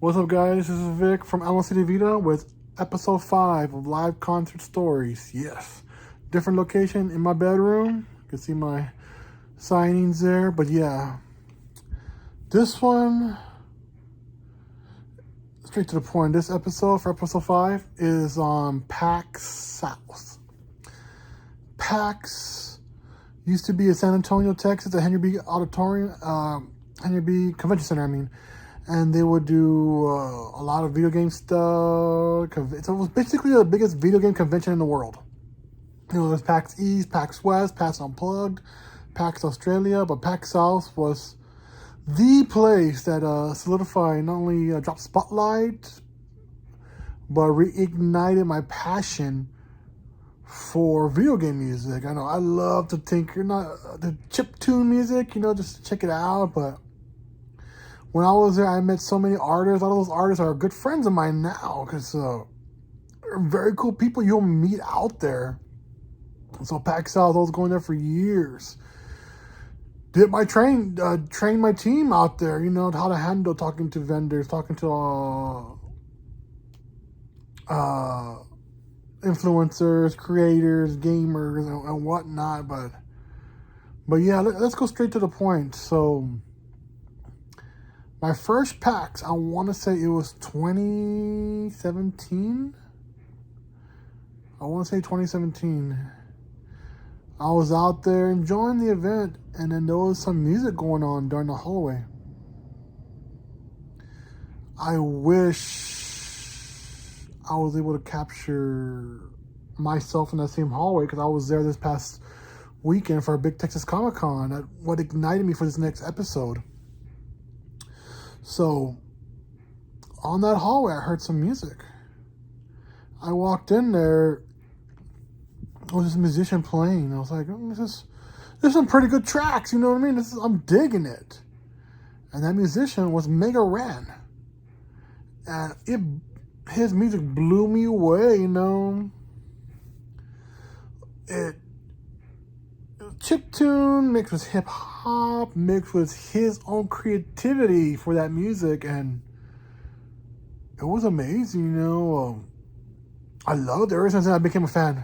What's up, guys? This is Vic from Alamo City Vita with episode 5 of Live Concert Stories. Yes, different location in my bedroom. You can see my signings there, but yeah, this one, straight to the point. This episode, for episode 5, is on PAX South. PAX used to be in San Antonio, Texas, at Henry B. Henry B. Convention Center, and they would do a lot of video game stuff. It was basically the biggest video game convention in the world. You know, there's PAX East, PAX West, PAX Unplugged, PAX Australia, but PAX South was the place that solidified, not only dropped spotlight, but reignited my passion for video game music. I know I love to think, the chiptune music, just to check it out, but when I was there, I met so many artists. A lot of those artists are good friends of mine now because they're very cool people you'll meet out there. So PAX South, I was going there for years. Did my train my team out there, how to handle talking to vendors, talking to influencers, creators, gamers, and whatnot. But yeah, let's go straight to the point. So my first PAX, I want to say it was 2017. I want to say 2017. I was out there enjoying the event, and then there was some music going on during the hallway. I wish I was able to capture myself in that same hallway because I was there this past weekend for a big Texas Comic Con. That what ignited me for this next episode. So, on that hallway, I heard some music. I walked in there. There was this musician playing. I was like, there's some pretty good tracks, you know what I mean? I'm digging it. And that musician was Mega Ran. And his music blew me away, Chiptune mixed with hip hop, mixed with his own creativity for that music, and it was amazing, I loved it. Ever since then, I became a fan.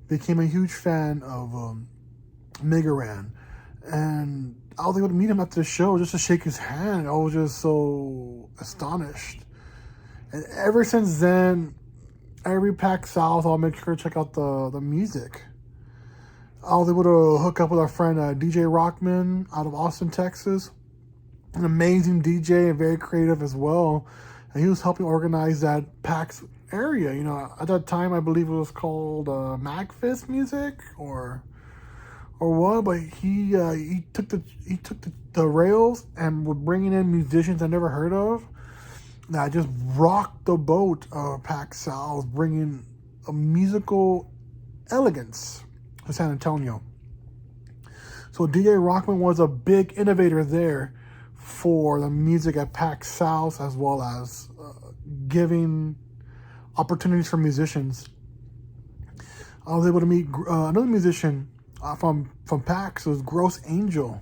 Became a huge fan of Mega Ran, and I was able to meet him after the show just to shake his hand. I was just so astonished, and ever since then, every PAX South, I'll make sure to check out the music. I was able to hook up with our friend DJ Rockman out of Austin, Texas. An amazing DJ and very creative as well. And he was helping organize that PAX area. At that time, I believe it was called Magfest Music or what. But he took the rails and was bringing in musicians I never heard of. That just rocked the boat of PAX South, bringing a musical elegance to San Antonio. So DJ Rockman was a big innovator there for the music at PAX South, as well as giving opportunities for musicians. I was able to meet another musician from PAX. It was Gross Angel,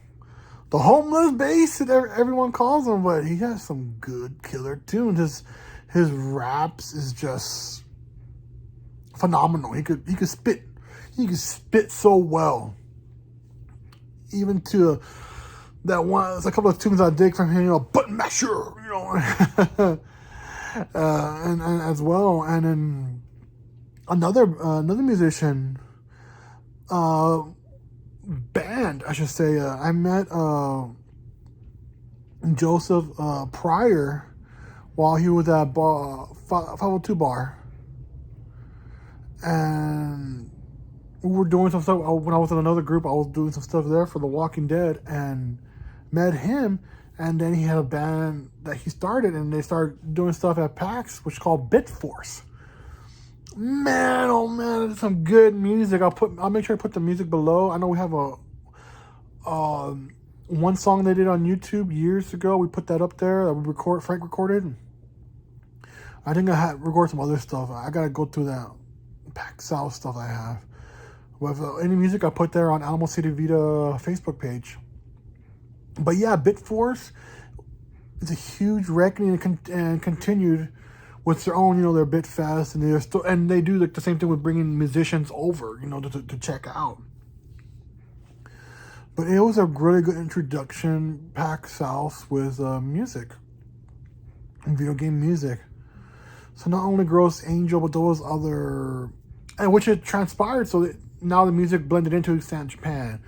the homeless bass that everyone calls him, but he has some good killer tunes. His raps is just phenomenal. He could spit. He could spit so well. Even to that one, there's a couple of tunes I dig from him, Button Masher, and as well. And then another musician, band, I should say. I met Joseph Pryor while he was at 502 Bar. And we were doing some stuff. When I was in another group, I was doing some stuff there for The Walking Dead and met him. And then he had a band that he started, and they started doing stuff at PAX, which is called Bit Force. Man, oh man, there's some good music. I'll make sure I put the music below. I know we have one song they did on YouTube years ago. We put that up there that Frank recorded. I think I had record some other stuff. I gotta go through that PAX South stuff I have. With any music I put there on Alamo City Vita Facebook page. But yeah, Bit Force it's a huge reckoning and continued with their own, their bit fest, and they do like the same thing with bringing musicians over, to check out. But it was a really good introduction, PAX South, with music and video game music. So not only Gross Angel, but those other, and which it transpired. So that now the music blended into San Japan.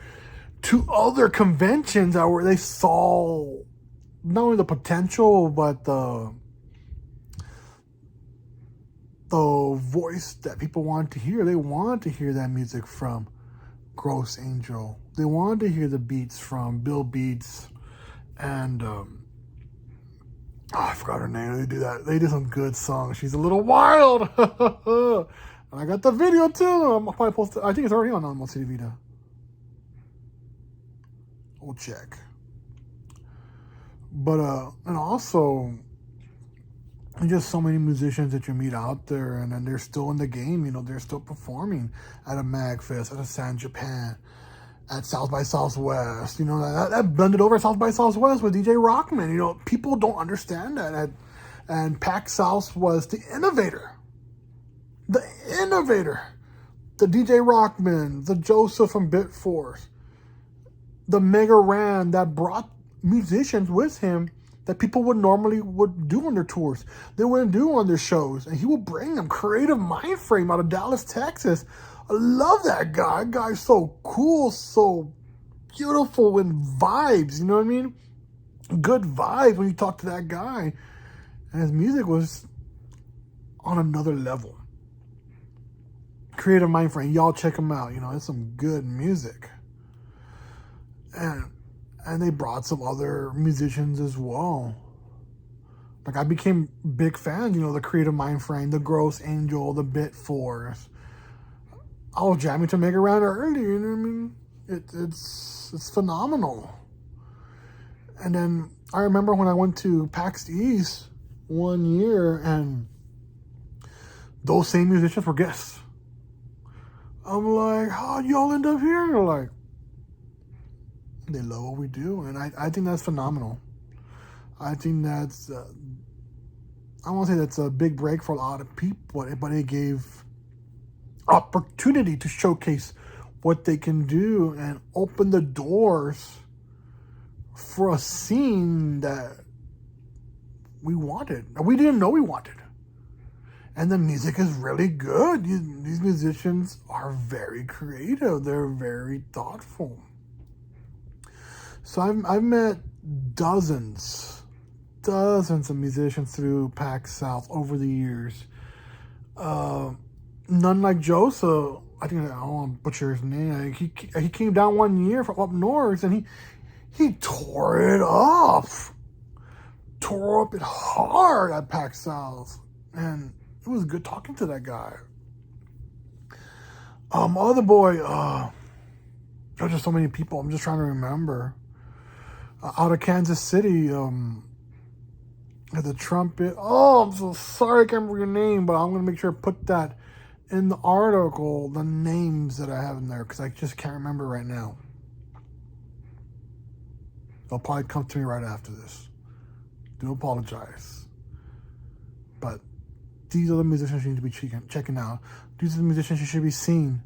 2 other conventions where they saw not only the potential, but the voice that people wanted to hear. They wanted to hear that music from Gross Angel. They wanted to hear the beats from Bill Beats and I forgot her name. They do that. They did some good songs. She's a little wild. And I got the video too. I'm probably posted. I think it's already on Almost City Vita. We'll check. But and also, there's just so many musicians that you meet out there, and then they're still in the game. They're still performing at a MagFest, at a San Japan, at South by Southwest. That blended over at South by Southwest with DJ Rockman. People don't understand that. And PAX South was the innovator. The innovator. The DJ Rockman, the Joseph from Bitforce, the Mega Ran that brought musicians with him that people would normally do on their tours. They wouldn't do on their shows. And he would bring them. Creative Mindframe out of Dallas, Texas. I love that guy. That guy's so cool, so beautiful in vibes. You know what I mean? Good vibes when you talk to that guy. And his music was on another level. Creative Mindframe. Y'all check him out. It's some good music. And they brought some other musicians as well. Like, I became big fans, the Creative Mindframe, the Gross Angel, the Bitforce. I was jamming to Mega Ran early, you know what I mean? It's phenomenal. And then I remember when I went to PAX East one year, and those same musicians were guests. I'm like, how'd y'all end up here? And they're like, they love what we do, and I think that's phenomenal. I think that's, I won't say that's a big break for a lot of people, but it gave opportunity to showcase what they can do and open the doors for a scene that we wanted, that we didn't know we wanted. And the music is really good. These musicians are very creative. They're very thoughtful. So I've met dozens of musicians through PAX South over the years. None like Joseph. I think I don't want to butcher his name. He came down one year from up north, and he tore it up it hard at PAX South, and it was good talking to that guy. Other boy. There's just so many people. I'm just trying to remember. Out of Kansas City, the trumpet. Oh, I'm so sorry I can't remember your name, but I'm going to make sure I put that in the article, the names that I have in there, because I just can't remember right now. They'll probably come to me right after this. Do apologize. But these are the musicians you need to be checking out. These are the musicians you should be seeing,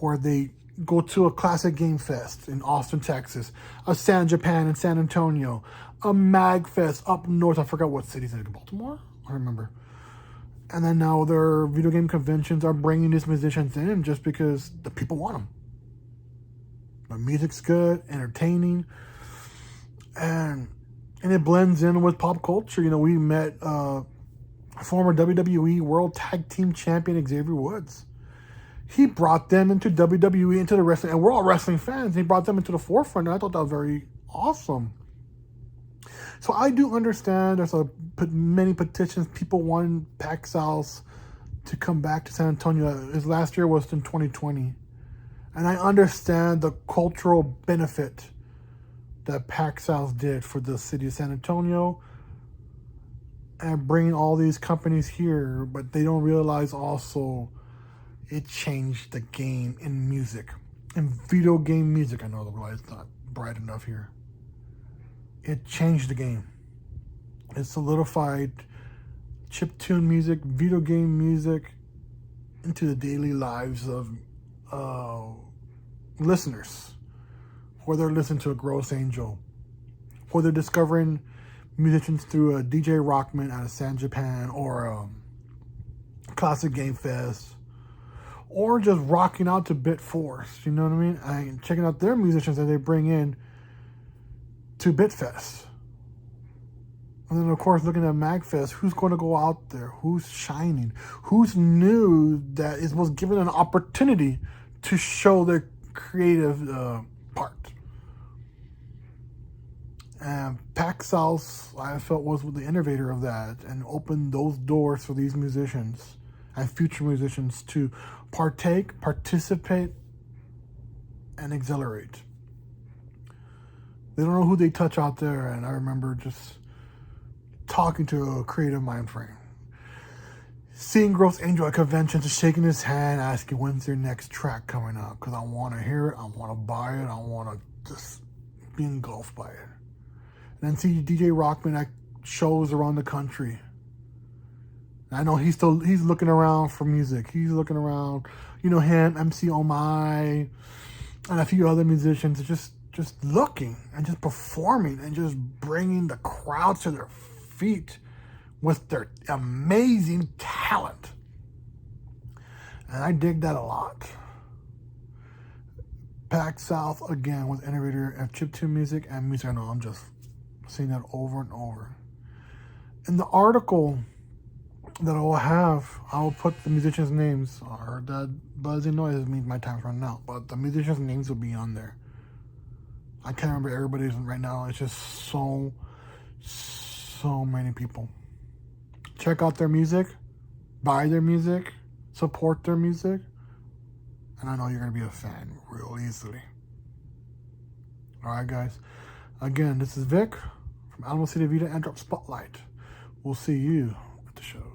where they go to a classic game fest in Austin, Texas, a San Japan in San Antonio, a MagFest up north. I forgot what city's in Baltimore? I remember. And then now their video game conventions are bringing these musicians in just because the people want them. The music's good, entertaining, and it blends in with pop culture. We met former WWE World Tag Team Champion Xavier Woods. He brought them into WWE, into the wrestling, and we're all wrestling fans. He brought them into the forefront, and I thought that was very awesome. So I do understand there's many petitions, people wanting PAX South to come back to San Antonio. His last year was in 2020. And I understand the cultural benefit that PAX South did for the city of San Antonio and bringing all these companies here, but they don't realize also it changed the game in music, in video game music. I know the light's not bright enough here. It changed the game. It solidified chiptune music, video game music into the daily lives of listeners. Whether they're listening to a Gross Angel, whether they're discovering musicians through a DJ Rockman out of San Japan or a Classic Game Fest, or just rocking out to Bit Force, you know what I mean? And checking out their musicians that they bring in to Bitfest. And then, of course, looking at MagFest, who's going to go out there? Who's shining? Who's new that was given an opportunity to show their creative part? And PAX South, I felt, was the innovator of that and opened those doors for these musicians and future musicians to partake, participate, and exhilarate. They don't know who they touch out there, and I remember just talking to a creative mind frame. Seeing Gross Angel at conventions, just shaking his hand, asking when's their next track coming out, because I want to hear it, I want to buy it, I want to just be engulfed by it. And then see DJ Rockman at shows around the country. And I know he's looking around for music. He's looking around, him, MC Omai, and a few other musicians just looking and just performing and just bringing the crowd to their feet with their amazing talent. And I dig that a lot. PAX South, again, was innovator of chiptune music and music. I know I'm just saying that over and over. In the article that I will put the musicians' names. I heard that buzzing noise. It means my time's running out. But the musicians' names will be on there. I can't remember everybody's right now. It's just so many people. Check out their music, buy their music, support their music, and I know you're going to be a fan real easily. Alright, guys. Again, this is Vic from Alamo City Vita and Drop Spotlight. We'll see you at the show.